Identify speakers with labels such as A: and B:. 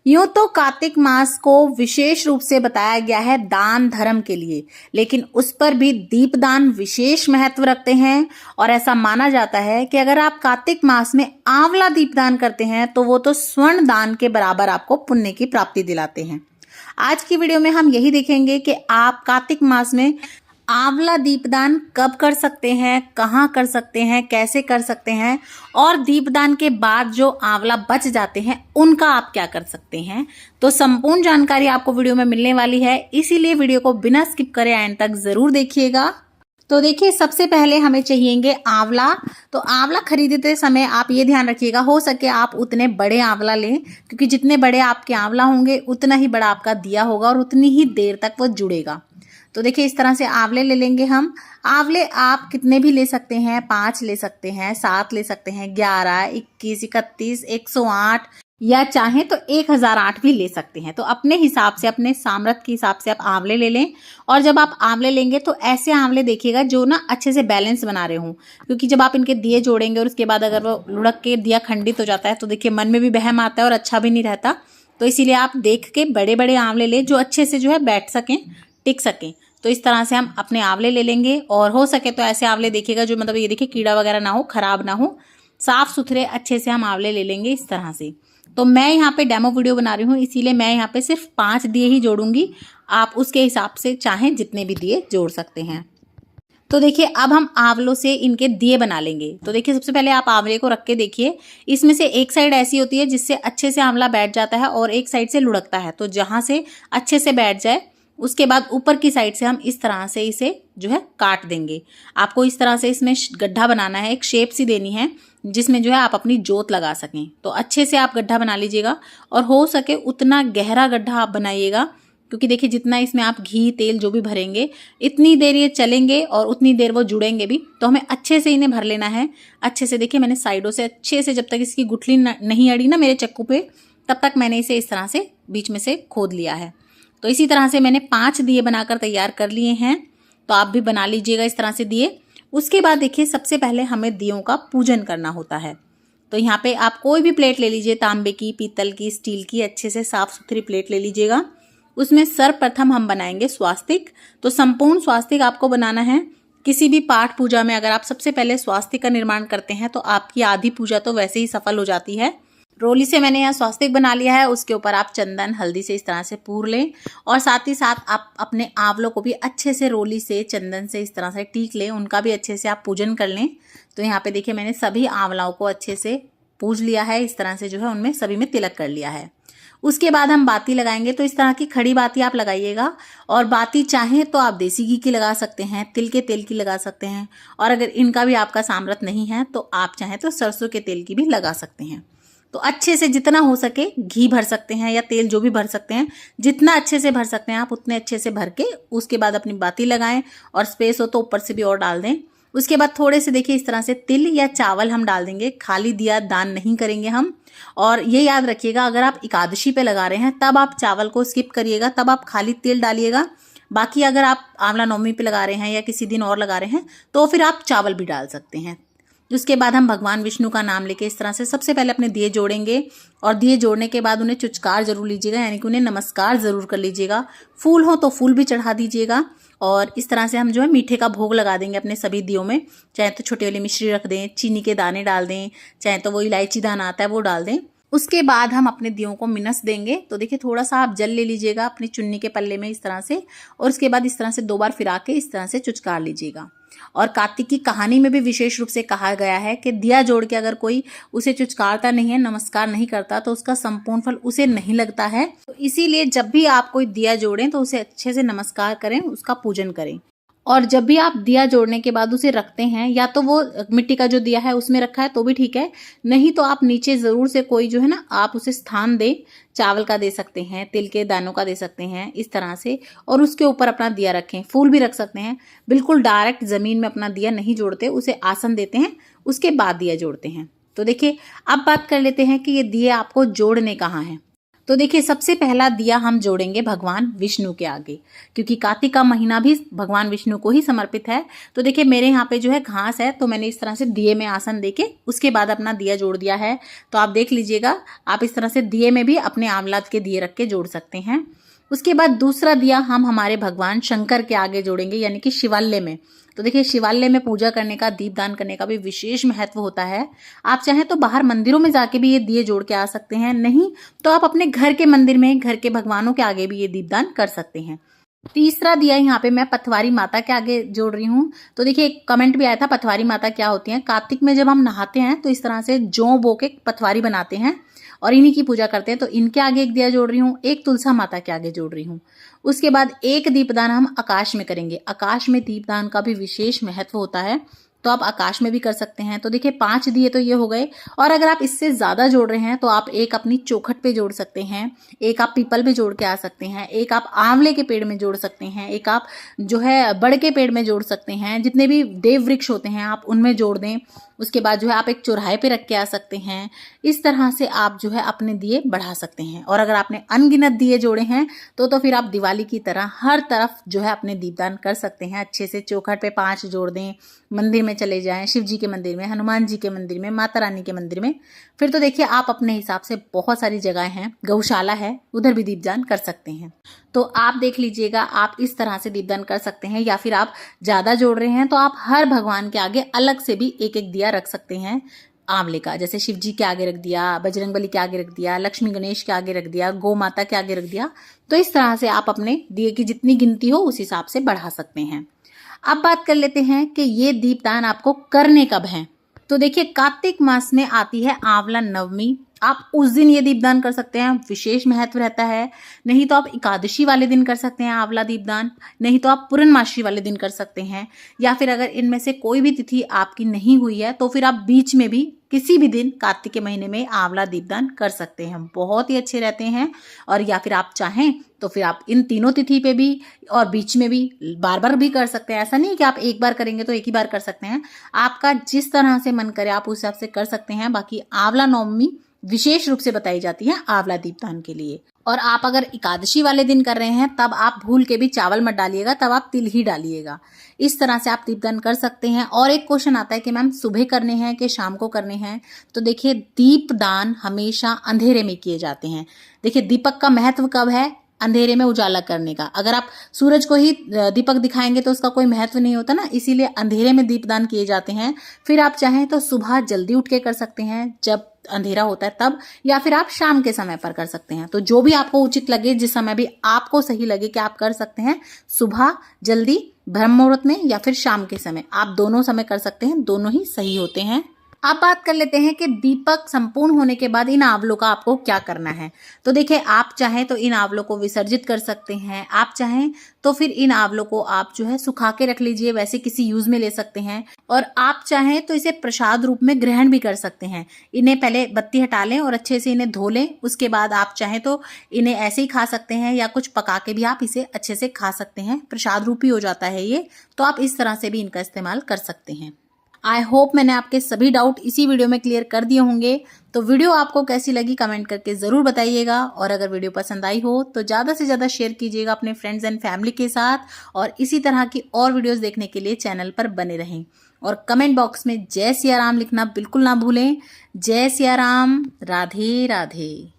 A: यूं तो कार्तिक मास को विशेष रूप से बताया गया है दान धर्म के लिए, लेकिन उस पर भी दीपदान विशेष महत्व रखते हैं। और ऐसा माना जाता है कि अगर आप कार्तिक मास में आंवला दीपदान करते हैं तो वो तो स्वर्ण दान के बराबर आपको पुण्य की प्राप्ति दिलाते हैं। आज की वीडियो में हम यही देखेंगे कि आप कार्तिक मास में आंवला दीपदान कब कर सकते हैं, कहाँ कर सकते हैं, कैसे कर सकते हैं, और दीपदान के बाद जो आंवला बच जाते हैं उनका आप क्या कर सकते हैं। तो संपूर्ण जानकारी आपको वीडियो में मिलने वाली है, इसीलिए वीडियो को बिना स्किप करे एंड तक जरूर देखिएगा। तो देखिए, सबसे पहले हमें चाहिएंगे आंवला। तो आंवला खरीदते समय आप ये ध्यान रखिएगा, हो सके आप उतने बड़े आंवला लें, क्योंकि जितने बड़े आपके आंवला होंगे उतना ही बड़ा आपका दिया होगा और उतनी ही देर तक वो जुड़ेगा। तो देखिए, इस तरह से आंवले ले लेंगे हम। आंवले आप कितने भी ले सकते हैं, 5 ले सकते हैं, 7 ले सकते हैं, 11, 21, 31, 108 या चाहें तो 1008 भी ले सकते हैं। तो अपने हिसाब से, अपने सामर्थ्य के हिसाब से आप आंवले ले लें। और जब आप आंवले लेंगे तो ऐसे आंवले देखिएगा जो ना अच्छे से बैलेंस बना रहे हों, क्योंकि जब आप इनके दिए जोड़ेंगे और उसके बाद अगर वो लुढ़क के दिया खंडित हो जाता है तो देखिए मन में भी वहम आता है और अच्छा भी नहीं रहता। तो इसीलिए आप देख के बड़े बड़े आंवले लें जो अच्छे से जो है बैठ सकें, टिक सकें। तो इस तरह से हम अपने आंवले ले लेंगे। और हो सके तो ऐसे आंवले देखिएगा जो मतलब ये देखिए कीड़ा वगैरह ना हो, खराब ना हो, साफ सुथरे अच्छे से हम आंवले ले लेंगे इस तरह से। तो मैं यहाँ पे डेमो वीडियो बना रही हूँ, इसीलिए मैं यहाँ पे सिर्फ 5 दिए ही जोड़ूंगी। आप उसके हिसाब से चाहें जितने भी दिए जोड़ सकते हैं। तो देखिए, अब हम आंवलों से इनके दिए बना लेंगे। तो देखिए, सबसे पहले आप आंवले को रख के देखिए, इसमें से एक साइड ऐसी होती है जिससे अच्छे से आंवला बैठ जाता है और एक साइड से लुढ़कता है। तो जहां से अच्छे से बैठ जाए उसके बाद ऊपर की साइड से हम इस तरह से इसे जो है काट देंगे। आपको इस तरह से इसमें गड्ढा बनाना है, एक शेप सी देनी है जिसमें जो है आप अपनी जोत लगा सकें। तो अच्छे से आप गड्ढा बना लीजिएगा और हो सके उतना गहरा गड्ढा आप बनाइएगा, क्योंकि देखिए जितना इसमें आप घी तेल जो भी भरेंगे इतनी देर ये चलेंगे और उतनी देर वो जुड़ेंगे भी। तो हमें अच्छे से इन्हें भर लेना है। अच्छे से देखिए, मैंने साइडों से अच्छे से, जब तक इसकी गुठली नहीं अड़ी ना मेरे चक्कू पे, तब तक मैंने इसे इस तरह से बीच में से खोद लिया है। तो इसी तरह से मैंने 5 दिए बनाकर तैयार कर लिए हैं। तो आप भी बना लीजिएगा इस तरह से दिए। उसके बाद देखिए, सबसे पहले हमें दियों का पूजन करना होता है। तो यहाँ पे आप कोई भी प्लेट ले लीजिए, तांबे की, पीतल की, स्टील की, अच्छे से साफ सुथरी प्लेट ले लीजिएगा। उसमें सर्वप्रथम हम बनाएंगे स्वास्तिक। तो संपूर्ण स्वास्तिक आपको बनाना है। किसी भी पाठ पूजा में अगर आप सबसे पहले स्वास्तिक का निर्माण करते हैं तो आपकी आधी पूजा तो वैसे ही सफल हो जाती है। रोली से मैंने यहाँ स्वास्तिक बना लिया है। उसके ऊपर आप चंदन हल्दी से इस तरह से पूर लें और साथ ही साथ आप अपने आंवलों को भी अच्छे से रोली से चंदन से इस तरह से टीक लें, उनका भी अच्छे से आप पूजन कर लें। तो यहाँ पे देखिए, मैंने सभी आंवलाओं को अच्छे से पूज लिया है। इस तरह से जो है उनमें सभी में तिलक कर लिया है। उसके बाद हम बाती लगाएंगे। तो इस तरह की खड़ी बाती आप लगाइएगा। और बाती चाहें तो आप देसी घी की लगा सकते हैं, तिल के तेल की लगा सकते हैं, और अगर इनका भी आपका सामर्थ्य नहीं है तो आप चाहें तो सरसों के तेल की भी लगा सकते हैं। तो अच्छे से जितना हो सके घी भर सकते हैं या तेल जो भी भर सकते हैं, जितना अच्छे से भर सकते हैं आप उतने अच्छे से भर के उसके बाद अपनी बाती लगाएं। और स्पेस हो तो ऊपर से भी और डाल दें। उसके बाद थोड़े से देखिए इस तरह से तिल या चावल हम डाल देंगे। खाली दिया दान नहीं करेंगे हम। और ये याद रखिएगा, अगर आप एकादशी पे लगा रहे हैं तब आप चावल को स्किप करिएगा, तब आप खाली तिल डालिएगा। बाकी अगर आप आंवला नवमी पे लगा रहे हैं या किसी दिन और लगा रहे हैं तो फिर आप चावल भी डाल सकते हैं। उसके बाद हम भगवान विष्णु का नाम लेके इस तरह से सबसे पहले अपने दिए जोड़ेंगे। और दिए जोड़ने के बाद उन्हें चुचकार जरूर लीजिएगा, यानी कि उन्हें नमस्कार जरूर कर लीजिएगा। फूल हो तो फूल भी चढ़ा दीजिएगा। और इस तरह से हम जो है मीठे का भोग लगा देंगे अपने सभी दियों में। चाहे तो छोटी वाली मिश्री रख दें, चीनी के दाने डाल दें, चाहे तो वो इलायची दाना आता है वो डाल दें। उसके बाद हम अपने दियों को मिनस देंगे। तो देखिए, थोड़ा सा आप जल ले लीजिएगा अपनी चुन्नी के पल्ले में इस तरह से, और उसके बाद इस तरह से 2 बार फिरा के इस तरह से चुचकार लीजिएगा। और कार्तिक की कहानी में भी विशेष रूप से कहा गया है कि दिया जोड़ के अगर कोई उसे चुचकारता नहीं है, नमस्कार नहीं करता, तो उसका संपूर्ण फल उसे नहीं लगता है। तो इसीलिए जब भी आप कोई दिया जोड़ें तो उसे अच्छे से नमस्कार करें, उसका पूजन करें। और जब भी आप दिया जोड़ने के बाद उसे रखते हैं, या तो वो मिट्टी का जो दिया है उसमें रखा है तो भी ठीक है, नहीं तो आप नीचे जरूर से कोई जो है ना आप उसे स्थान दें। चावल का दे सकते हैं, तिल के दानों का दे सकते हैं इस तरह से, और उसके ऊपर अपना दिया रखें। फूल भी रख सकते हैं। बिल्कुल डायरेक्ट जमीन में अपना दिया नहीं जोड़ते, उसे आसन देते हैं, उसके बाद दिया जोड़ते हैं। तो देखिए, अब बात कर लेते हैं कि ये दिए आपको जोड़ने कहाँ हैं। तो देखिए सबसे पहला दिया हम जोड़ेंगे भगवान विष्णु के आगे, क्योंकि कार्तिक का महीना भी भगवान विष्णु को ही समर्पित है। तो देखिए मेरे यहाँ पे जो है घास है, तो मैंने इस तरह से दिए में आसन देके उसके बाद अपना दिया जोड़ दिया है। तो आप देख लीजिएगा, आप इस तरह से दिए में भी अपने आंवलाद के दिए रख के जोड़ सकते हैं। उसके बाद दूसरा दिया हम हमारे भगवान शंकर के आगे जोड़ेंगे, यानी कि शिवालय में। तो देखिए शिवालय में पूजा करने का, दीपदान करने का भी विशेष महत्व होता है। आप चाहें तो बाहर मंदिरों में जाके भी ये दिए जोड़ के आ सकते हैं, नहीं तो आप अपने घर के मंदिर में, घर के भगवानों के आगे भी ये दीपदान कर सकते हैं। तीसरा दिया यहाँ पे मैं पथवारी माता के आगे जोड़ रही हूँ। तो देखिए एक कमेंट भी आया था, पथवारी माता क्या होती है। कार्तिक में जब हम नहाते हैं तो इस तरह से जौ बो के पथवारी बनाते हैं और इन्हीं की पूजा करते हैं। तो इनके आगे एक दिया जोड़ रही हूँ, एक तुलसा माता के आगे जोड़ रही हूँ। उसके बाद एक दीपदान हम आकाश में करेंगे। आकाश में दीपदान का भी विशेष महत्व होता है, तो आप आकाश में भी कर सकते हैं। तो देखिए 5 दिए तो ये हो गए, और अगर आप इससे ज्यादा जोड़ रहे हैं तो आप एक अपनी चौखट पे जोड़ सकते हैं, एक आप पीपल पे जोड़ के आ सकते हैं, एक आप आंवले के पेड़ में जोड़ सकते हैं, एक आप जो है बड़ के पेड़ में जोड़ सकते हैं। जितने भी देव वृक्ष होते हैं आप उनमें जोड़ दें। उसके बाद जो है आप एक चौराहे पे रख के आ सकते हैं। इस तरह से आप जो है अपने दिए बढ़ा सकते हैं। और अगर आपने अनगिनत दिए जोड़े हैं तो फिर आप दिवाली की तरह हर तरफ जो है अपने दीपदान कर सकते हैं। अच्छे से चौखट पे 5 जोड़ दें, मंदिर में चले जाएं, शिव जी के मंदिर में, हनुमान जी के मंदिर में, माता रानी के मंदिर में। फिर तो देखिए आप अपने हिसाब से बहुत सारी जगह हैं, गौशाला है, उधर भी दीपदान कर सकते हैं। तो आप देख लीजिएगा, आप इस तरह से दीपदान कर सकते हैं। या फिर आप ज्यादा जोड़ रहे हैं तो आप हर भगवान के आगे अलग से भी एक एक दिया रख सकते हैं आंवले का। जैसे शिव जी के आगे रख दिया, बजरंगबली के आगे रख दिया, लक्ष्मी गणेश के आगे रख दिया, गौ माता के आगे रख दिया। तो इस तरह से आप अपने दिए की जितनी गिनती हो उस हिसाब से बढ़ा सकते हैं। अब बात कर लेते हैं कि ये दीपदान आपको करने कब है। तो देखिए कार्तिक मास में आती है आंवला नवमी। आप उस दिन ये दीपदान कर सकते हैं, विशेष महत्व रहता है। नहीं तो आप एकादशी वाले दिन कर सकते हैं आंवला दीपदान, नहीं तो आप पूर्णमासी वाले दिन कर सकते हैं। या फिर अगर इनमें से कोई भी तिथि आपकी नहीं हुई है तो फिर आप बीच में भी किसी भी दिन कार्तिक के महीने में आंवला दीपदान कर सकते हैं, बहुत ही अच्छे रहते हैं। और या फिर आप चाहें तो फिर आप इन तीनों तिथि पे भी और बीच में भी बार बार भी कर सकते हैं। ऐसा नहीं कि आप एक बार करेंगे तो एक ही बार कर सकते हैं, आपका जिस तरह से मन करे आप उस हिसाब से कर सकते हैं। बाकी आंवला नवमी विशेष रूप से बताई जाती है आंवला दीपदान के लिए। और आप अगर एकादशी वाले दिन कर रहे हैं तब आप भूल के भी चावल मत डालिएगा, तब आप तिल ही डालिएगा। इस तरह से आप दीपदान कर सकते हैं। और एक क्वेश्चन आता है कि मैम सुबह करने हैं कि शाम को करने हैं। तो देखिए दीपदान हमेशा अंधेरे में किए जाते हैं। देखिए दीपक का महत्व कब है, अंधेरे में उजाला करने का। अगर आप सूरज को ही दीपक दिखाएंगे तो उसका कोई महत्व नहीं होता ना, इसीलिए अंधेरे में दीपदान किए जाते हैं। फिर आप चाहें तो सुबह जल्दी उठ के कर सकते हैं जब अंधेरा होता है तब, या फिर आप शाम के समय पर कर सकते हैं। तो जो भी आपको उचित लगे, जिस समय भी आपको सही लगे कि आप कर सकते हैं, सुबह जल्दी ब्रह्म मुहूर्त में या फिर शाम के समय, आप दोनों समय कर सकते हैं, दोनों ही सही होते हैं। अब बात कर लेते हैं कि दीपक संपूर्ण होने के बाद इन आंवलों का आपको क्या करना है। तो देखिए आप चाहें तो इन आंवलों को विसर्जित कर सकते हैं, आप चाहें तो फिर इन आंवलों को आप जो है सुखा के रख लीजिए, वैसे किसी यूज में ले सकते हैं। और आप चाहें तो इसे प्रसाद रूप में ग्रहण भी कर सकते हैं। इन्हें पहले बत्ती हटा लें और अच्छे से इन्हें धो लें। उसके बाद आप चाहें तो इन्हें ऐसे ही खा सकते हैं, या कुछ पका के भी आप इसे अच्छे से खा सकते हैं, प्रसाद रूप ही हो जाता है ये। तो आप इस तरह से भी इनका इस्तेमाल कर सकते हैं। आई होप मैंने आपके सभी डाउट इसी वीडियो में क्लियर कर दिए होंगे। तो वीडियो आपको कैसी लगी कमेंट करके ज़रूर बताइएगा। और अगर वीडियो पसंद आई हो तो ज़्यादा से ज़्यादा शेयर कीजिएगा अपने फ्रेंड्स एंड फैमिली के साथ। और इसी तरह की और वीडियोस देखने के लिए चैनल पर बने रहें। और कमेंट बॉक्स में जय सिया राम लिखना बिल्कुल ना भूलें। जय सिया राम, राधे राधे।